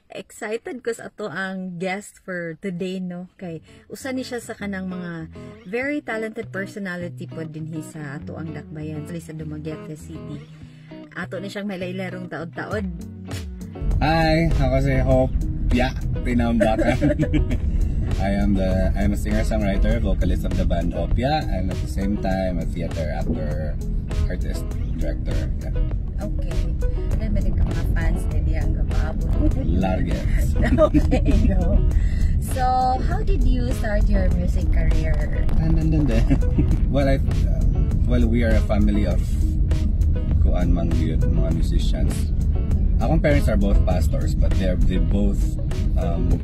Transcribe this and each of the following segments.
excited ko sa ato ang guest for today, no? Kay usa ni siya sa kanang mga very talented personality po din sa ato ang dakbayan sa Dumaguete City. Ato ni siyang mailailerong taod-taod. Hi, ako si Hope. Yeah, pinambakan. I'm a singer-songwriter, vocalist of the band Opia, and at the same time a theater actor, artist, director. Yeah. Okay. Then may ka mga fans na diyang kapaabot. Largets. Okay, no. So, how did you start your music career? Well, we are a family of kuan mang yun, mga musicians. Akong parents are both pastors, but they both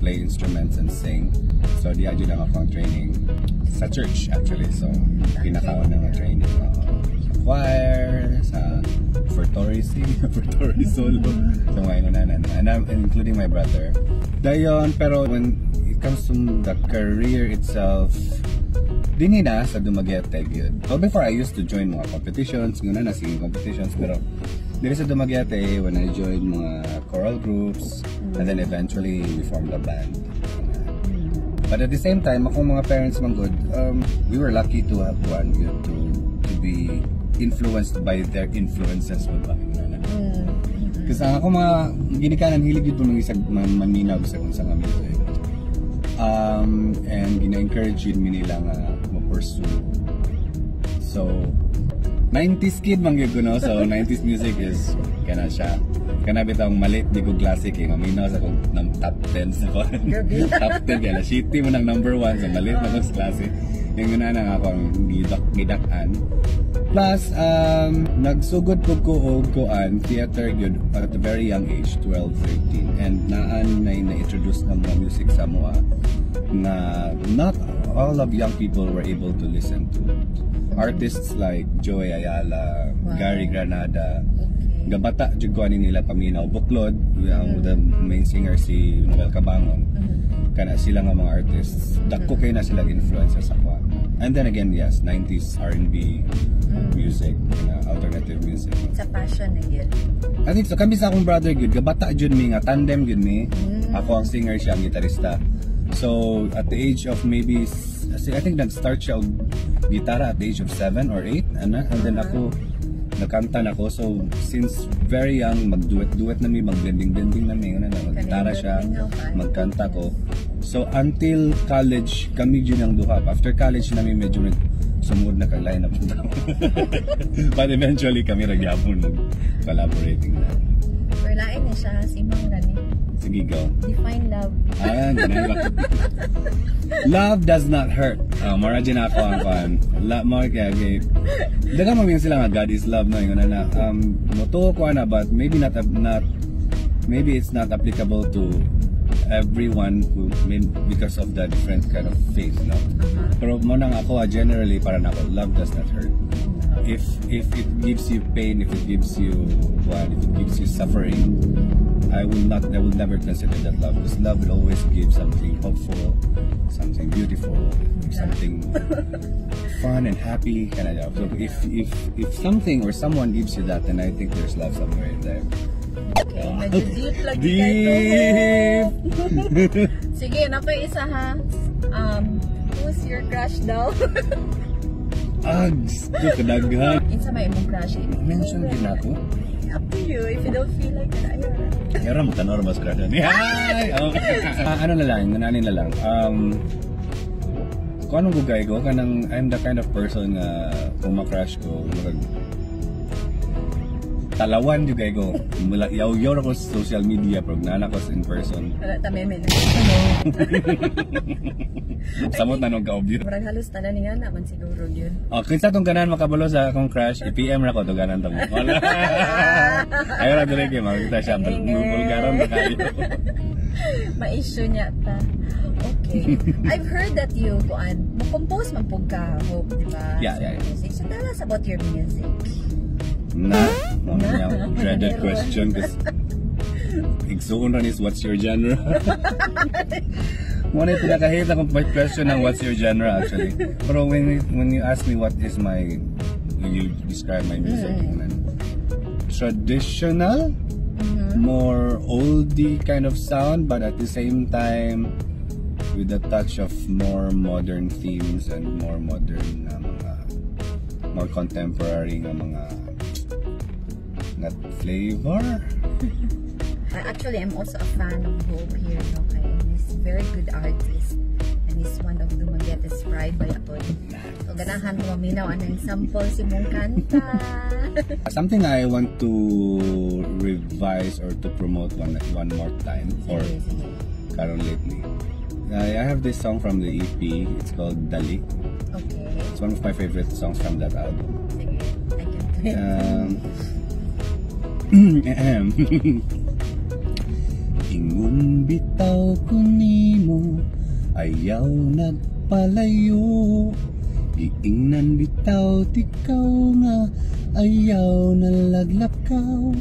play instruments and sing. So, di adyo lang akong training sa church actually. So, pinakaon na nga training sa choir, sa Fertory solo. So, ngayon and I'm including my brother. Dayon, pero when it comes to the career itself, dini na sa Dumaguete yun. Well, before I used to join mga competitions, yun na singing competitions, pero dito sa Dumaguete, when I joined mga choral groups, and then eventually we formed a band. But at the same time, akong mga parents man good, we were lucky to have one, you know, to be influenced by their influences mo ba? Kasi ako mga ginikanan, hilig yun po nung isang maminaw sa kung sa nga music. And gina-encourage yun nila nga ma-pursue. So, 90s kid man gyud no, so 90s music is kana siya. Kana bitang malit di ko classic eh, maminaw sa kung top 10 sa ko. Top 10 kaya shitty mo ng number 1 sa malit na kung classic. Yung na ako ang gidak-an. Plus, nagsugod ko og kuan theater gyud at a very young age, 12, 13. And na-introduce ng mga music sa mua na not all of young people were able to listen to. Artists like Joey Ayala, wow. Gary Granada, gabata jud ko nila paminaw Buklod, the main singer si Noel Cabangon. Kana sila nga mga artists, dako kay na sila influencer sa kwa. And then again, yes, 90s R&B music, alternative music. It's a passion na yun. I think so. Kami sa akong brother yun, gabata yun mi nga tandem yun mi. Ako ang singer, siya ang gitarista. So at the age of maybe, I think nag-start siya gitara at the age of 7 or 8, and then ako nakanta na ako. So since very young, mag-duet na mi, mag-blending na mi, mag-gitara siya, magkanta ko. So until college, kami yun ang duha. After college namin medyo sumud na kag-line up na. But eventually kami nagyapon collaborating na. Pero lain na siya, simang gani. Sige, go. Define love. Love does not hurt. Mara dyan ako ang fan. More kaya, daga maming sila nga God is love, no? Yung na, moto ko na, but maybe maybe it's not applicable to everyone who, because of the different kind of faith, no? Pero mo nang ako, generally, para na ako, love does not hurt. If it gives you pain, if it gives you suffering, I will never consider that love, because love will always give something hopeful, something beautiful, something fun and happy. So if something or someone gives you that, then I think there's love somewhere in there. Okay, medyo deep lagi kayo. Sige, napa isa ha. Who's your crush daw? Gusto kadaghan. Isa may imong crush. Mention din ako. Up to you, if you don't feel like it, ayun. Yaram, tanormas ka dyan. Ano na lang, nananin na lang. Kung anong gugay ko, I'm the kind of person na pumakrush ko, talawan yung gay ko. Yaw-yaw ako sa social media, pero nana ko in person. Wala tameme na. Samot na nung ka-obvious. Marag halos tanan nga naman siguro yun. Kung sa itong ganan makabalo sa akong crush, i-PM na ko ito ganan ito. Wala. Ayaw na tuloy kayo, makikita siya. Bulgaran na kayo. Ma-issue niya ta. Okay. I've heard that you, compose man po ka, Hope, di ba? Yeah. So tell us about your music. Dreaded question, because igsuon rin is what's your genre? Muna ito nakahit akong question ng what's your genre actually. Pero when you ask me what is you describe my music, traditional? more oldie kind of sound, but at the same time with a touch of more modern themes and more modern more contemporary mga flavor. Actually, I'm also a fan of Hope here, no? Kaya he's a very good artist and he's one of Dumaguete's pride by Apod. So ganahan mo maminaw anong sample si mong kanta. Something I want to revise or to promote one more time or karon lately. I have this song from the EP. It's called Dali. Okay. It's one of my favorite songs from that album. Sige, I can play. Ingon bitaw ko nimo, ayaw nagpalayo. Giingnan bitaw tikaw nga, ayaw nalaglakaw.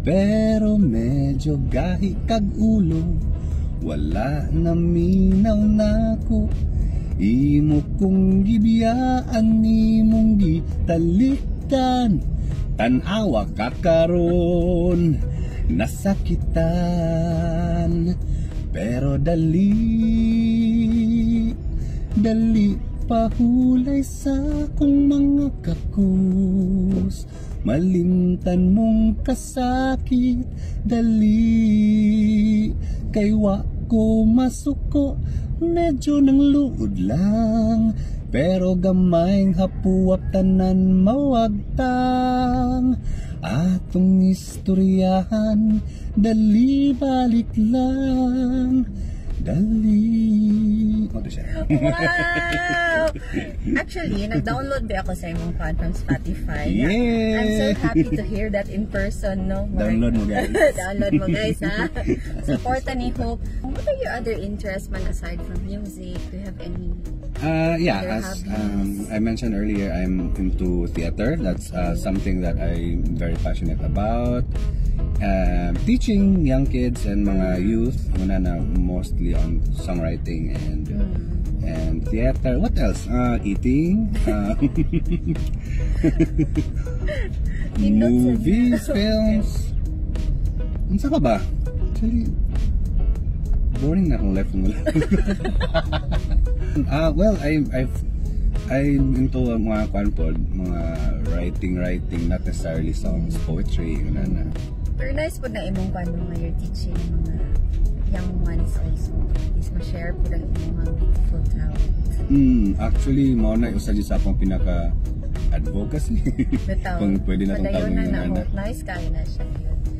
Pero medyo gahi kag ulo, wala na minaw nako. Imo kong gibiyaan, imong gitalitan. Tanawa ka karon, nasakitan. Pero dali pahulay sa akong mga kakus. Malimtan mong kasakit, dali. Kay wa ko masuko, medyo nang luod lang. Pero gamayng hapuap tanan mawagtang. Atong istoryahan, dali balik lang. Dali. Wow! Actually, nag-download ba ako sa imong fan from Spotify? Yeah! I'm so happy to hear that in person, no? Mark? Download mo guys. Download mo guys, ha? Supportan ni Hope. What are your other interests man aside from music? Do you have any yeah, other as hobbies? I mentioned earlier, I'm into theater. That's something that I'm very passionate about. Teaching young kids and mga youth, muna na mostly on songwriting and theater. What else? Eating, movies, films. Ano ka ba? Actually, boring na akong life mo. Well, I'm into mga kwanpod, mga writing, not necessarily songs, poetry, na. Pero nice po na imong paano nga you're teaching mga young ones also. Is ma-share po lang imong mga beautiful talent. Actually, mao na usa sa akong pinaka advocacy. Kung pwede na tong tawag na na. Nice kayo na siya.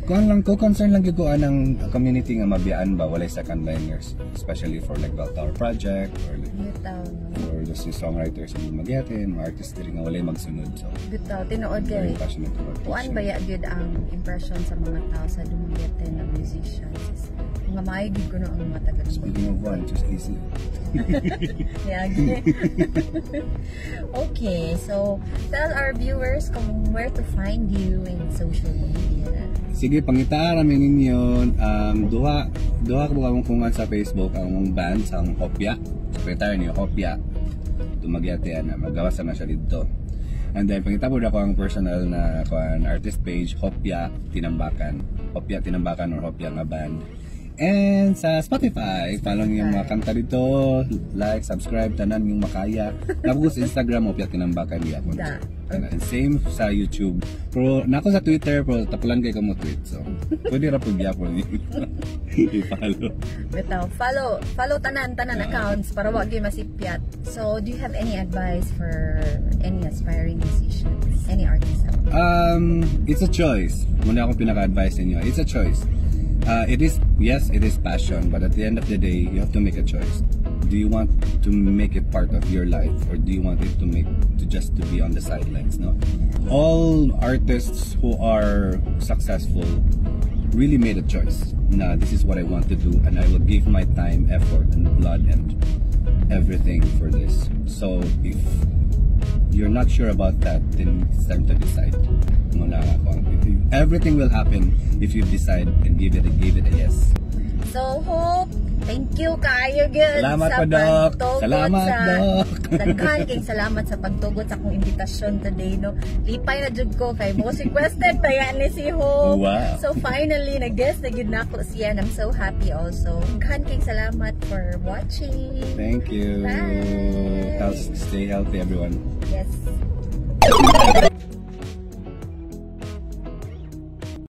Kuan lang ko, concern lang gyud ko anang community nga mabiyaan ba walay second liners, especially for like Bell Tower Project or like or the songwriters in Dumaguete, mga artists diri nga walay magsunod. So bitaw tinuod very kay passionate about kuan ba ya gyud ang impression sa mga tao sa Dumaguete na musicians. Mga maayog ko no ang mga taga. Speaking of one, just easy. Yeah. Okay, so tell our viewers kung where to find you in social media. Sige, pangita namin ninyo. Duha ko among kungan sa Facebook ang band sa Hopya. Secretary niyo Hopya. Dumaguete na magawas na siya dito. And then pangita po ako ang personal na artist page Hopya Tinambakan. Hopya Tinambakan or Hopya nga band. And sa Spotify, follow niyo yung mga kanta dito, like, subscribe, tanan yung makaya. Tapos sa Instagram, Hopya Tinambakan di ako. And same sa YouTube. Pero nako sa Twitter, pero tapulan kay ko mo tweet. So, pwede ra po gyapon i-follow. Bitaw, follow tanan accounts para wag gyud masipyat. So, do you have any advice for any aspiring musicians, any artists out there? It's a choice. Muna ako pinaka-advise niyo. It's a choice. It is passion, but at the end of the day, you have to make a choice. Do you want to make it part of your life, or do you want it to just to be on the sidelines? No, all artists who are successful really made a choice. Nah, this is what I want to do, and I will give my time, effort, and blood, and everything for this. So if you're not sure about that, then it's time to decide. Everything will happen if you decide and give it a yes. So Hope, Thank you kayo gyud Salamat sa po, Doc. pagtugot Salamat, sa Doc. daghan kay salamat sa pagtugot sa akong imbitasyon today no. Lipay na jud ko kay most requested pa yan ni si Hope. Wow. So finally nag-guest na gyud nako siya and I'm so happy also. Daghan kay salamat for watching. Thank you. Bye. Stay healthy, everyone. Yes.